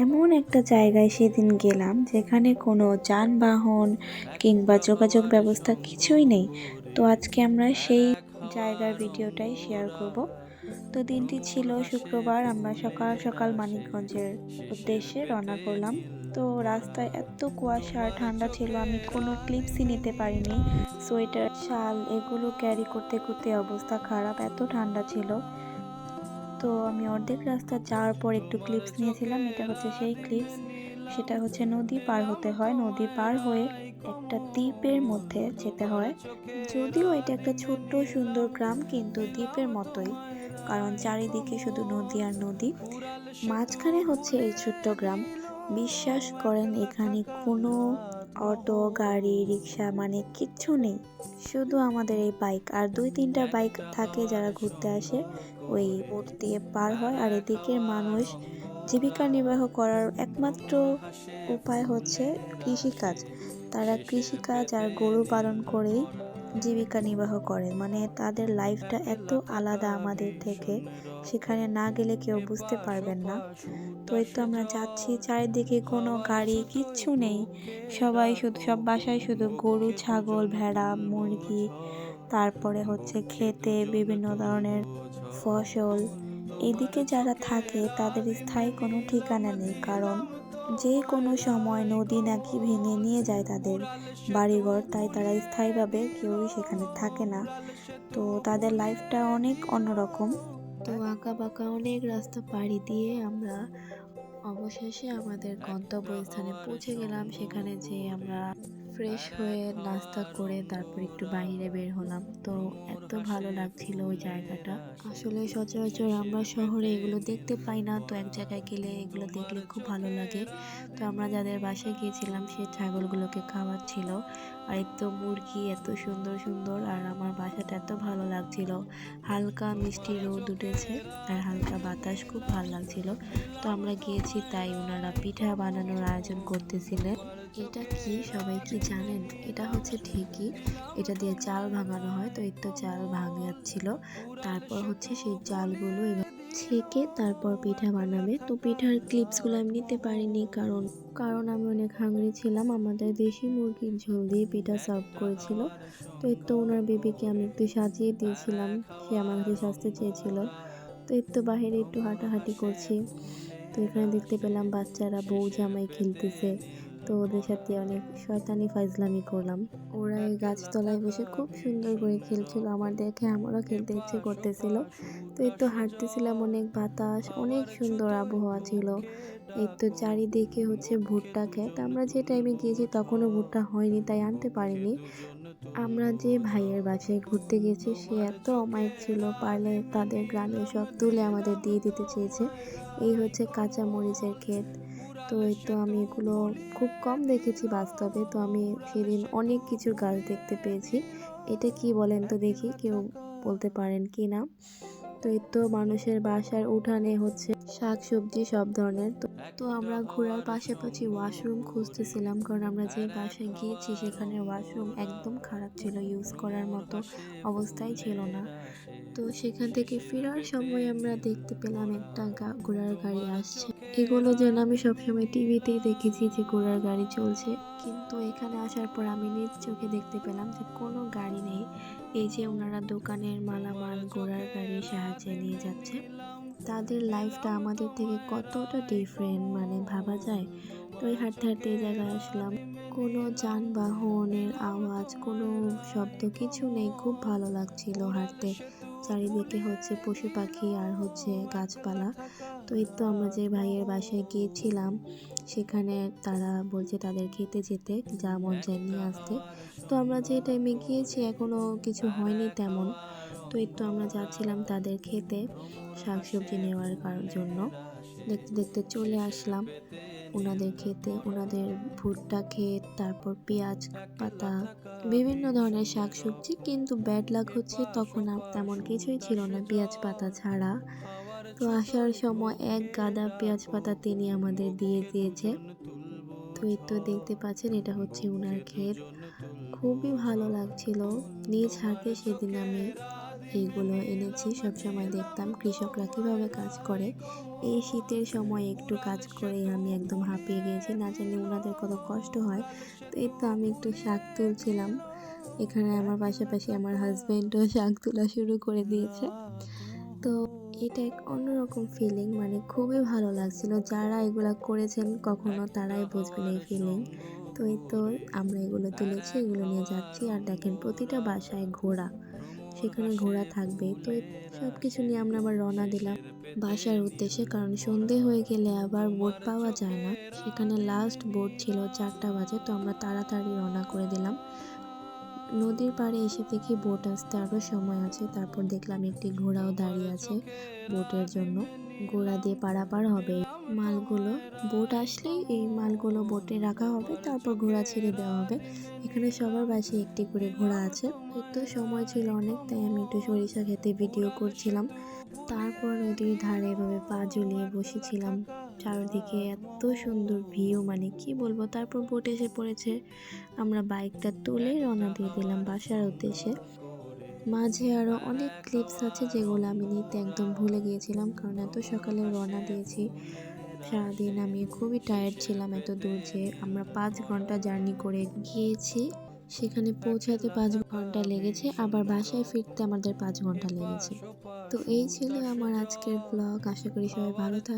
এমন একটা জায়গায় সেদিন গেলাম যেখানে কোনো যানবাহন কিংবা যোগাযোগ ব্যবস্থা কিছুই নেই। তো আজকে আমরা সেই জায়গার ভিডিওটাই শেয়ার করব। তো দিনটি ছিল শুক্রবার, আমরা সকাল সকাল মানিকগঞ্জের উদ্দেশ্যে রওনা করলাম। তো রাস্তায় এত কুয়াশা আর ঠান্ডা ছিল, আমি কোনো ক্লিপসই নিতে পারিনি। সোয়েটার, শাল এগুলো ক্যারি করতে করতে অবস্থা খারাপ, এত ঠান্ডা ছিল। তো আমি অর্ধেক রাস্তা যাওয়ার পর একটু ক্লিপস নিয়েছিলাম। এটা হচ্ছে সেই ক্লিপস, সেটা হচ্ছে নদী পার হতে হয়, নদী পার হয়ে একটা দ্বীপের মধ্যে যেতে হয়। যদিও এটা একটা ছোট্ট সুন্দর গ্রাম, কিন্তু দ্বীপের মতোই, কারণ চারিদিকে শুধু নদী আর নদী, মাঝখানে হচ্ছে এই ছোট্ট গ্রাম। বিশ্বাস করেন এখানে কোনো অটো, গাড়ি, রিক্সা মানে কিচ্ছু নেই, শুধু আমাদের এই বাইক আর দুই তিনটা বাইক থাকে যারা ঘুরতে আসে, ওই বোট দিয়ে পার হয়। আর এদিকের মানুষ জীবিকা নির্বাহ করার একমাত্র উপায় হচ্ছে কৃষিকাজ। তারা কৃষিকাজ আর গরু পালন করেই জীবিকা নির্বাহ করে, মানে তাদের লাইফটা এত আলাদা আমাদের থেকে, সেখানে না গেলে কেউ বুঝতে পারবেন না। তো এই তো আমরা যাচ্ছি, চারিদিকে কোনো গাড়ি কিচ্ছু নেই, সব বাসায় শুধু গরু, ছাগল, ভেড়া, মুরগি, তারপরে হচ্ছে খেতে বিভিন্ন ধরনের ফসল। এদিকে যারা থাকে তাদের স্থায়ী কোনো ঠিকানা নেই, কারণ যে কোনো সময় নদী নাকি ভেঙে নিয়ে যায় তাদের বাড়িঘর, তাই তারা স্থায়ীভাবে কেউই সেখানে থাকে না। তো তাদের লাইফটা অনেক অন্যরকম। তো আঁকা বাঁকা অনেক রাস্তা পাড়ি দিয়ে আমরা অবশেষে আমাদের গন্তব্যস্থানে পৌঁছে গেলাম। সেখানে যে আমরা ফ্রেশ হয়ে নাস্তা করে তারপর একটু বাইরে বের হলাম। তো এত ভালো লাগছিল ওই জায়গাটা, আসলে সচরাচর আমরা শহরে এগুলো দেখতে পাই না, তো এক জায়গায় গেলে এগুলো দেখলে খুব ভালো লাগে। তো আমরা যাদের বাসায় গিয়েছিলাম সে ছাগলগুলোকে খাওয়াচ্ছিল, আর এই তো মুরগি এত সুন্দর সুন্দর, আর আমার বাসাটা এত ভালো লাগছিল। হালকা মিষ্টি রোদ উঠেছে আর হালকা বাতাস, খুব ভালো লাগছিল। তো আমরা গিয়েছি, তাই ওনারা পিঠা বানানোর আয়োজন করতেছিলেন। এটা কি সবাই কি জানেন? এটা হচ্ছে ঢেঁকি, এটা দিয়ে চাল ভাঙানো হয়। তো এই তো চাল ভাঙাচ্ছিল, তারপর হচ্ছে সেই চালগুলো এবার ছেঁকে তারপর পিঠা বানাবে। তো পিঠার ক্লিপসগুলো আমি নিতে পারিনি, কারণ কারণ আমি অনেক হাংরি ছিলাম। আমাদের দেশি মুরগির ঝোল দিয়ে পিঠা সার্ভ করেছিল। তো এই তো ওনার বেবিকে আমি একটু সাজিয়ে দিয়েছিলাম, সে আমার কাছে সাজতে চেয়েছিল। তো এই তো বাহিরে একটু হাঁটাহাঁটি করছি। তো এখানে দেখতে পেলাম বাচ্চারা বউ জামাই খেলতেছে। তো ওদের সাথে অনেক শয়তানি ফাইজলামি করলাম। ওরা এই গাছতলায় বসে খুব সুন্দর করে খেলছিল, আমার দেখে আমারও খেলতে ইচ্ছে করতেছিল। তো এই তো হাঁটতেছিলাম, অনেক বাতাস, অনেক সুন্দর আবহাওয়া ছিল। এই তো চারিদিকে হচ্ছে ভুট্টা ক্ষেত, আমরা যে টাইমে গিয়েছি তখনও ভুট্টা হয়নি, তাই আনতে পারিনি। আমরা যে ভাইয়ের বাসায় ঘুরতে গেছি সে এত অমায়িক ছিল, পারলে তাদের গ্রামে সব তুলে আমাদের দিয়ে দিতে চেয়েছে। এই হচ্ছে কাঁচা মরিচের ক্ষেত। তো এই তো আমি এগুলো খুব কম দেখেছি বাস্তবে, তো আমি সেদিন অনেক কিছু গাছ দেখতে পেয়েছি। এটা কি বলেন তো দেখি, কেউ বলতে পারেন কি না? তো এই তো মানুষের বাসার উঠানে হচ্ছে শাক সবজি সব ধরনের। তো আমরা ঘোরার পাশাপাশি ওয়াশরুম খুঁজতেছিলাম, কারণ আমরা যে বাসায় গিয়েছি সেখানে ওয়াশরুম একদম খারাপ ছিল, ইউজ করার মতো অবস্থায় ছিল না। তো সেখান থেকে ফেরার সময় আমরা দেখতে পেলাম একটা ঘোড়ার গাড়ি আসছে। এগুলো যেন আমি সবসময় টিভিতেই দেখেছি যে ঘোড়ার গাড়ি চলছে, কিন্তু এখানে আসার পর আমি নিজ চোখে দেখতে পেলাম যে কোনো গাড়ি নেই। এই যে ওনারা দোকানের মালামাল ঘোড়ার গাড়ির সাহায্যে নিয়ে যাচ্ছে। তাদের লাইফটা আমাদের থেকে কতটা ডিফারেন্ট, মানে ভাবা যায়। তো এই হাঁটতে হাঁটতে এই জায়গায় আসলাম, কোনো যানবাহনের আওয়াজ, কোনো শব্দ কিছু নেই, খুব ভালো লাগছিল হাঁটতে। চারিদিকে হচ্ছে পশু পাখি আর হচ্ছে গাছপালা। তো এই তো আমরা যে ভাইয়ের বাসায় গিয়েছিলাম সেখানে তারা বলছে তাদের খেতে যেতে, যা মন চায় নিয়ে আসতে। তো আমরা যে টাইমে গিয়েছি এখনো কিছু হয়নি তেমন। তো এই তো আমরা যাচ্ছিলাম তাদের খেতে শাকসবজি নেওয়ার জন্য। দেখতে দেখতে চলে আসলাম ওনাদের খেতে, ওনাদের ভুট্টা ক্ষেত, তারপর পেঁয়াজ পাতা, বিভিন্ন ধরনের শাকসবজি। কিন্তু ব্যাড লাক হচ্ছে তখন আর তেমন কিছুই ছিল না পেঁয়াজ পাতা ছাড়া। তো আসার সময় এক গাদা পেঁয়াজ পাতা তিনি আমাদের দিয়ে দিয়েছে। তো এই তো দেখতে পাচ্ছেন এটা হচ্ছে ওনার ক্ষেত, খুবই ভালো লাগছিল। নিজ হাতে সেদিন আমি এইগুলো এনেছি। সবসময় দেখতাম কৃষকরা কীভাবে কাজ করে। এই শীতের সময় একটু কাজ করেই আমি একদম হাঁপিয়ে গিয়েছি, না জানি ওনাদের কত কষ্ট হয়। তো এই তো আমি একটু শাক তুলছিলাম, এখানে আমার পাশাপাশি আমার হাজব্যান্ডও শাক তোলা শুরু করে দিয়েছে। তো এটা এক অন্যরকম ফিলিং, মানে খুবই ভালো লাগছিল। যারা এগুলা করেছেন কখনো তারাই বুঝবেন এই ফিলিং। তো এই তো আমরা এগুলো তুলেছি, এগুলো নিয়ে যাচ্ছি। আর দেখেন প্রতিটা বাসায় ঘোড়া, সেখানে ঘোড়া থাকবে। তো সব কিছু নিয়ে আমরা আবার রওনা দিলাম বাসার উদ্দেশ্যে, কারণ সন্ধে হয়ে গেলে আবার বোট পাওয়া যায় না। সেখানে লাস্ট বোট ছিল 4টা বাজে, তো আমরা তাড়াতাড়ি রওনা করে দিলাম। নদীর পাড়ে এসে দেখি বোট আসতে আরও সময় আছে। তারপর দেখলাম একটি ঘোড়াও দাঁড়িয়ে আছে বোটের জন্য, ঘোড়া দিয়ে পারাপার হবে মালগুলো। বোট আসলেই এই মালগুলো বোটে রাখা হবে, তারপর ঘোড়া ছেড়ে দেওয়া হবে। এখানে সবার বাসায় একটি করে ঘোড়া আছে। একটু সময় ছিল অনেক, তাই আমি একটু সরিষা খেতে ভিডিও করছিলাম। তারপর নদীর ধারে এভাবে পা ঝুলিয়ে বসেছিলাম। চারদিকে এত সুন্দর ভিউ, মানে কি বলবো। তারপর বোট এসে পড়েছে, আমরা বাইকটা তুলে রওনা দিয়ে দিলাম বাসার উদ্দেশ্যে। মাঝে আরও অনেক ক্লিপস আছে যেগুলো আমি নিতে একদম ভুলে গিয়েছিলাম, কারণ এত সকালে রওনা দিয়েছি। সারাদিন আমি খুবই টায়ার্ড ছিলাম। এত দূর যে আমরা 5 ঘন্টা জার্নি করে গিয়েছি, সেখানে পৌঁছাতে 5 ঘন্টা লেগেছে, আবার বাসায় ফিরতে আমাদের 5 ঘন্টা লেগেছে। তো এই ছিল আমার আজকের ব্লগ। আশা করি সবাই ভালো থাকবে।